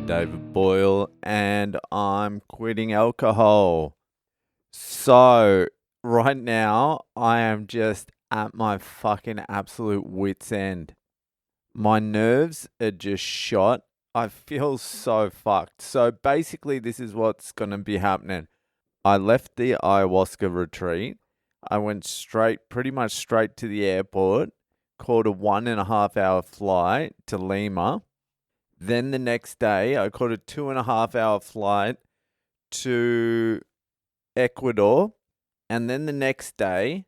David Boyle, and I'm quitting alcohol. So, right now, I am just at my fucking absolute wit's end. My nerves are just shot. I feel so fucked. So, basically, this is what's going to be happening. I left the ayahuasca retreat. I went pretty much straight to the airport, caught a 1.5 hour flight to Lima. Then the next day, I caught a 2.5 hour flight to Ecuador. And then the next day,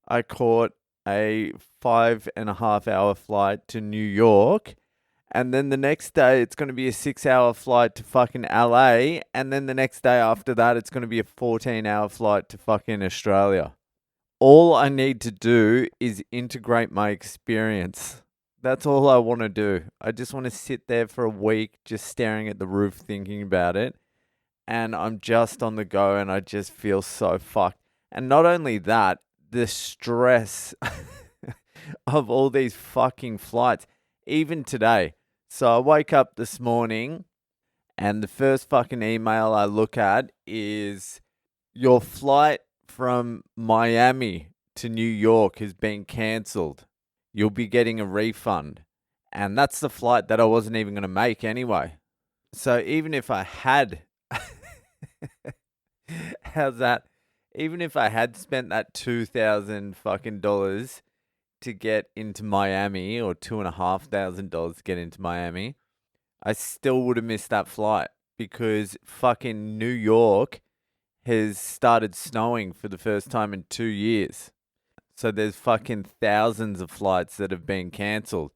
I caught a 5.5 hour flight to New York. And then the next day, it's going to be a 6 hour flight to fucking LA. And then the next day after that, it's going to be a 14 hour flight to fucking Australia. All I need to do is integrate my experience. That's all I want to do. I just want to sit there for a week, just staring at the roof, thinking about it. And I'm just on the go and I just feel so fucked. And not only that, the stress of all these fucking flights, even today. So I wake up this morning and the first fucking email I look at is your flight from Miami to New York has been cancelled. You'll be getting a refund. And that's the flight that I wasn't even going to make anyway. So even if I had, how's that? Even if I had spent that 2,000 fucking dollars to get into Miami, or $2,500 to get into Miami, I still would have missed that flight because fucking New York has started snowing for the first time in 2 years. So there's fucking thousands of flights that have been cancelled.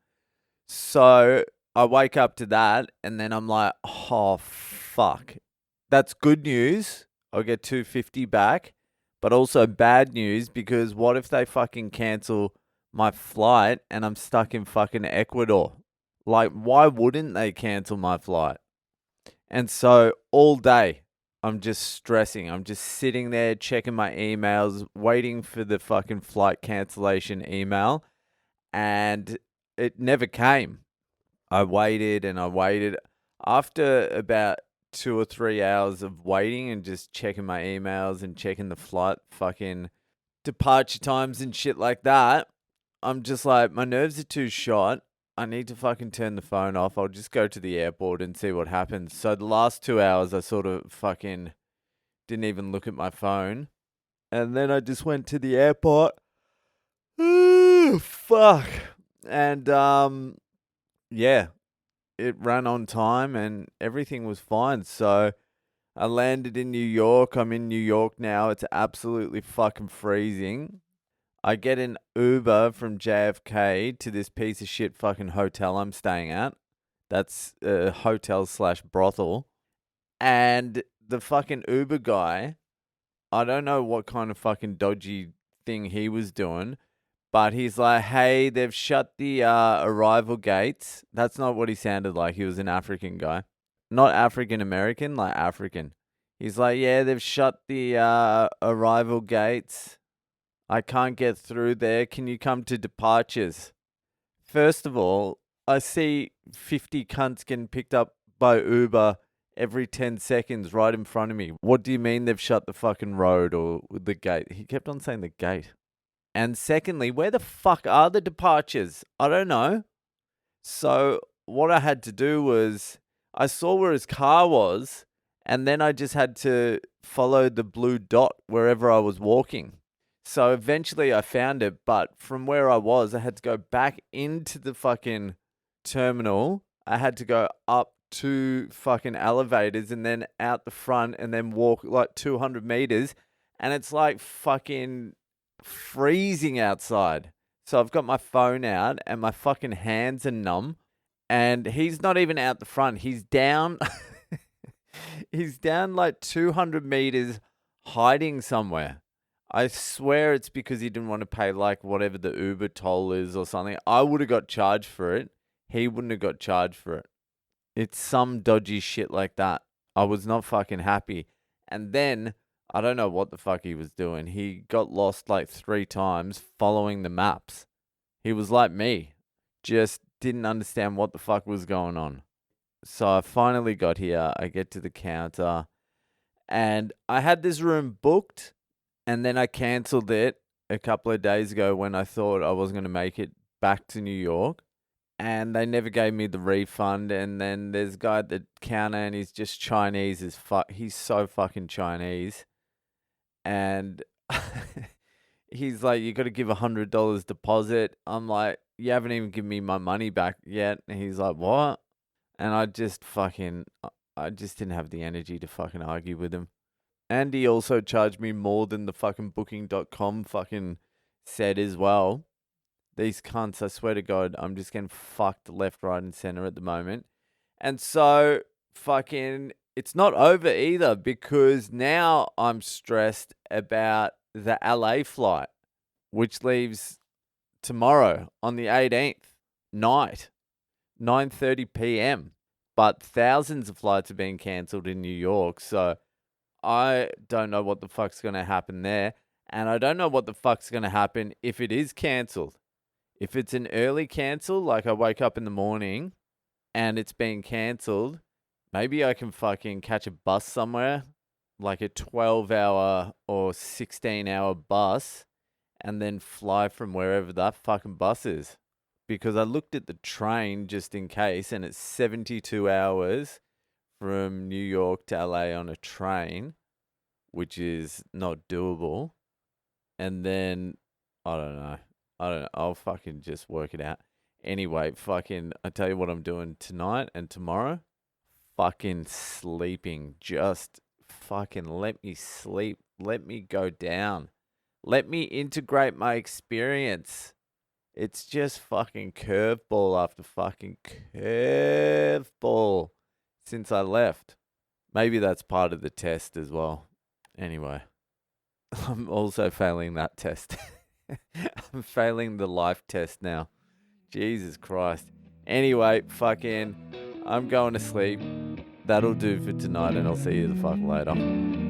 So I wake up to that and then I'm like, oh, fuck. That's good news. I'll get $250 back. But also bad news because what if they fucking cancel my flight and I'm stuck in fucking Ecuador? Like, why wouldn't they cancel my flight? And so all day, I'm just stressing. I'm just sitting there checking my emails, waiting for the fucking flight cancellation email. And it never came. I waited and I waited. After about 2 or 3 hours of waiting and just checking my emails and checking the flight fucking departure times and shit like that, I'm just like, my nerves are too shot. I need to fucking turn the phone off. I'll just go to the airport and see what happens. So the last 2 hours, I sort of fucking didn't even look at my phone. And then I just went to the airport. Ooh, fuck. And, yeah, it ran on time and everything was fine. So I landed in New York. I'm in New York now. It's absolutely fucking freezing. I get an Uber from JFK to this piece of shit fucking hotel I'm staying at. That's a hotel/brothel. And the fucking Uber guy, I don't know what kind of fucking dodgy thing he was doing, but he's like, hey, they've shut the arrival gates. That's not what he sounded like. He was an African guy. Not African American, like African. He's like, yeah, they've shut the arrival gates. I can't get through there. Can you come to departures? First of all, I see 50 cunts getting picked up by Uber every 10 seconds right in front of me. What do you mean they've shut the fucking road or the gate? He kept on saying the gate. And secondly, where the fuck are the departures? I don't know. So what I had to do was I saw where his car was and then I just had to follow the blue dot wherever I was walking. So eventually I found it, but from where I was, I had to go back into the fucking terminal. I had to go up 2 fucking elevators and then out the front and then walk like 200 meters. And it's like fucking freezing outside. So I've got my phone out and my fucking hands are numb. And he's not even out the front. He's down. He's down like 200 meters hiding somewhere. I swear it's because he didn't want to pay like whatever the Uber toll is or something. I would have got charged for it. He wouldn't have got charged for it. It's some dodgy shit like that. I was not fucking happy. And then I don't know what the fuck he was doing. He got lost like 3 times following the maps. He was like me. Just didn't understand what the fuck was going on. So I finally got here. I get to the counter and I had this room booked and then I cancelled it a couple of days ago when I thought I was going to make it back to New York. And they never gave me the refund. And then there's a guy at the counter and he's just Chinese as fuck. He's so fucking Chinese. And he's like, you got to give $100 deposit. I'm like, you haven't even given me my money back yet. And he's like, what? And I just didn't have the energy to fucking argue with him. And he also charged me more than the fucking booking.com fucking said as well. These cunts, I swear to God, I'm just getting fucked left, right, and center at the moment. And so, fucking, it's not over either because now I'm stressed about the LA flight, which leaves tomorrow on the 18th night, 9:30 p.m. But thousands of flights are being cancelled in New York. So I don't know what the fuck's going to happen there. And I don't know what the fuck's going to happen if it is cancelled. If it's an early cancel, like I wake up in the morning and it's being cancelled, maybe I can fucking catch a bus somewhere, like a 12-hour or 16-hour bus, and then fly from wherever that fucking bus is. Because I looked at the train just in case, and it's 72 hours from New York to LA on a train, which is not doable. And then, I don't know. I'll fucking just work it out. Anyway, fucking, I tell you what I'm doing tonight and tomorrow. Fucking sleeping. Just fucking let me sleep. Let me go down. Let me integrate my experience. It's just fucking curveball after fucking curveball since I left. Maybe that's part of the test as well. Anyway, I'm also failing that test. I'm failing the life test now. Jesus Christ. Anyway, fucking, I'm going to sleep. That'll do for tonight, and I'll see you the fuck later.